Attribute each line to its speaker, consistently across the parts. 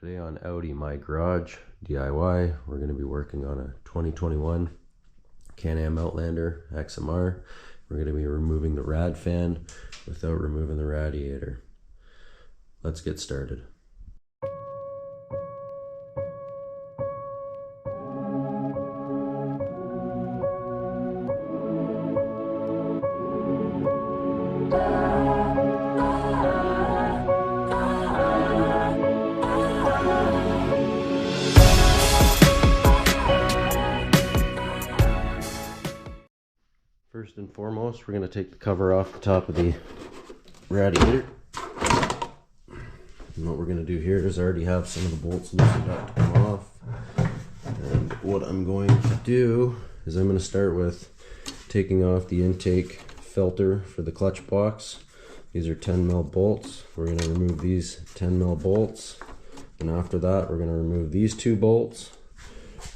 Speaker 1: Today on Audi My Garage DIY, we're going to be working on a 2021 Can Am Outlander XMR. We're going to be removing the rad fan without removing the radiator. Let's get started. First and foremost, we're going to take the cover off the top of the radiator. And what we're going to do here is I already have some of the bolts loosened up to come off. And what I'm going to do is I'm going to start with taking off the intake filter for the clutch box. These are 10mm bolts. We're going to remove these 10mm bolts. And after that, we're going to remove these two bolts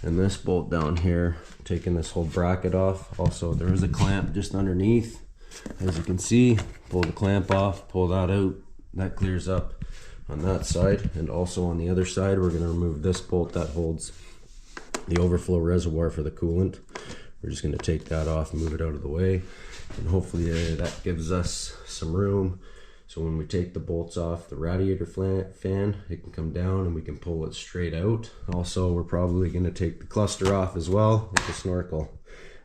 Speaker 1: and this bolt down here, taking this whole bracket off. Also, there is a clamp just underneath. As you can see, pull the clamp off, pull that out. That clears up on that side. And also on the other side, we're going to remove this bolt that holds the overflow reservoir for the coolant. We're just going to take that off and move it out of the way. And hopefully that gives us some room. So when we take the bolts off the radiator fan, it can come down and we can pull it straight out. Also, we're probably going to take the cluster off as well with the snorkel.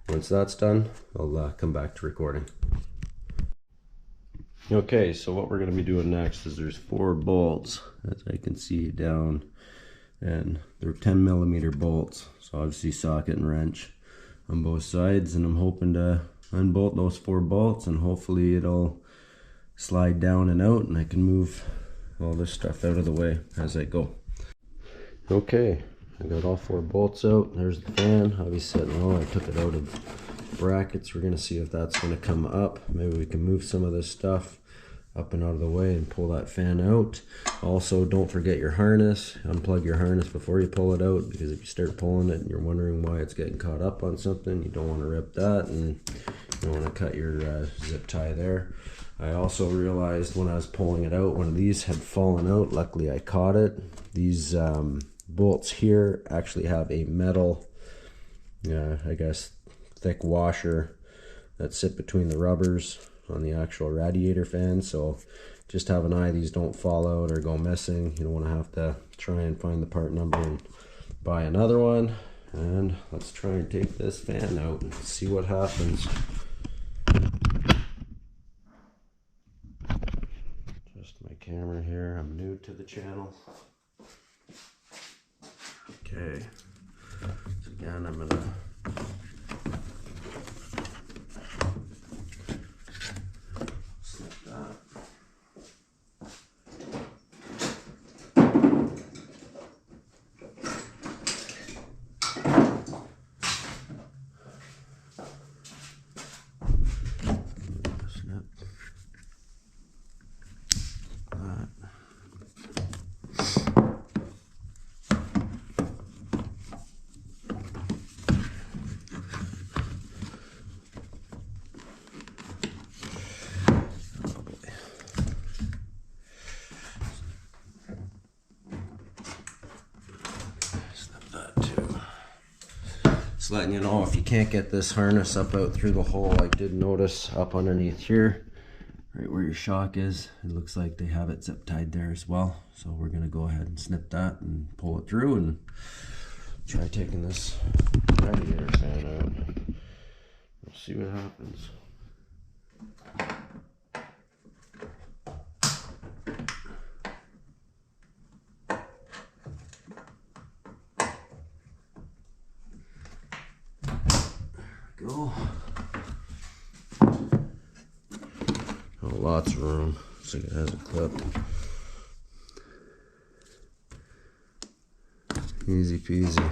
Speaker 1: Once that's done, I'll come back to recording. Okay, so what we're going to be doing next is there's 4 bolts, as I can see down, and they're 10mm bolts. So obviously socket and wrench on both sides, and I'm hoping to unbolt those 4 bolts and hopefully it'll slide down and out and I can move all this stuff out of the way as I go. Okay, I got all 4 bolts out. There's the fan. Obviously, I took it out of brackets. We're gonna see if that's gonna come up. Maybe we can move some of this stuff up and out of the way and pull that fan out. Also, don't forget your harness. Unplug your harness before you pull it out, because if you start pulling it and you're wondering why it's getting caught up on something, you don't want to rip that, and you don't want to cut your zip tie there. I also realized when I was pulling it out, one of these had fallen out. Luckily I caught it. These bolts here actually have a metal, I guess, thick washer that sit between the rubbers on the actual radiator fan. So just have an eye these don't fall out or go missing. You don't want to have to try and find the part number and buy another one. And let's try and take this fan out and see what happens. My camera here, I'm new to the channel. Okay, so again I'm gonna slip that. Just letting you know, if you can't get this harness up out through the hole, I did notice up underneath here, right where your shock is, it looks like they have it zip tied there as well. So we're going to go ahead and snip that and pull it through and try taking this radiator fan out. We'll see what happens. Go. Oh, lots of room. Looks like it has a clip. Easy peasy.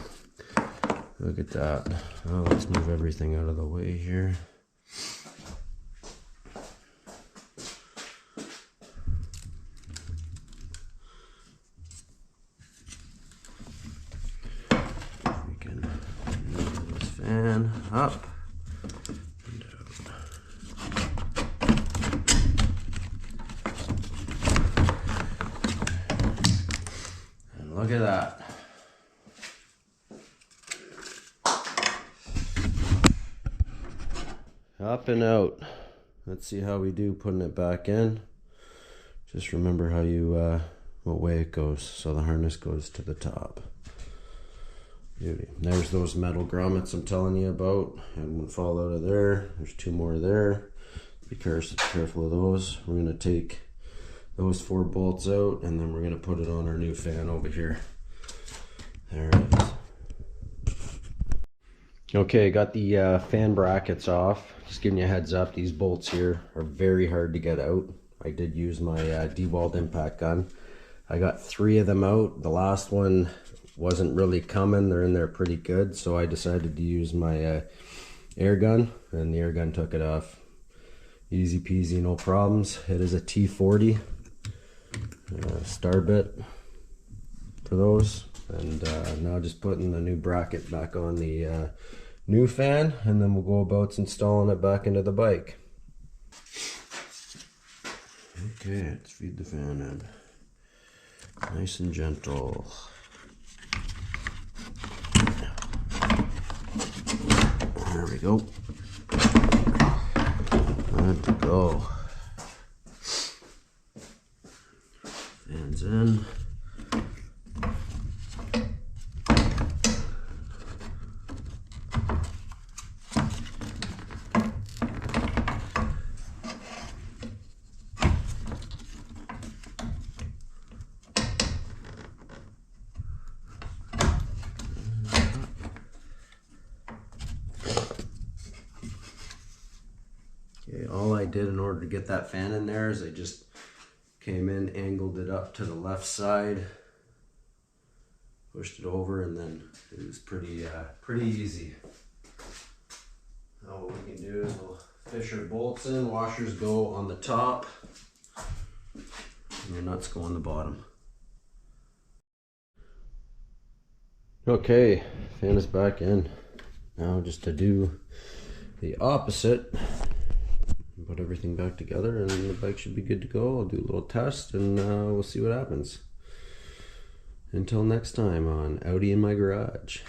Speaker 1: Look at that. Oh, let's move everything out of the way here. We can move this fan up. Look at that. Up and out. Let's see how we do putting it back in. Just remember how you, what way it goes. So the harness goes to the top. Beauty. There's those metal grommets I'm telling you about. Had one fall out of there. There's two more there. Be careful of those. We're going to take those 4 bolts out, and then we're going to put it on our new fan over here. There it is. Okay, got the fan brackets off. Just giving you a heads up, these bolts here are very hard to get out. I did use my dewalled impact gun. I got 3 of them out. The last one wasn't really coming. They're in there pretty good, so I decided to use my air gun, and the air gun took it off. Easy peasy, no problems. It is a T40 star bit for those. And now just putting the new bracket back on the new fan, and then we'll go about installing it back into the bike. Okay, let's feed the fan in. Nice and gentle. There we go. Good to go. Fan's in. Okay, all I did in order to get that fan in there is I just came in, angled it up to the left side, pushed it over, and then it was pretty easy. Now what we can do is we'll fish our bolts in. Washers go on the top, and the nuts go on the bottom. Okay, fan is back in. Now just to do the opposite, put everything back together, and the bike should be good to go. I'll do a little test, and we'll see what happens. Until next time on Audi in My Garage.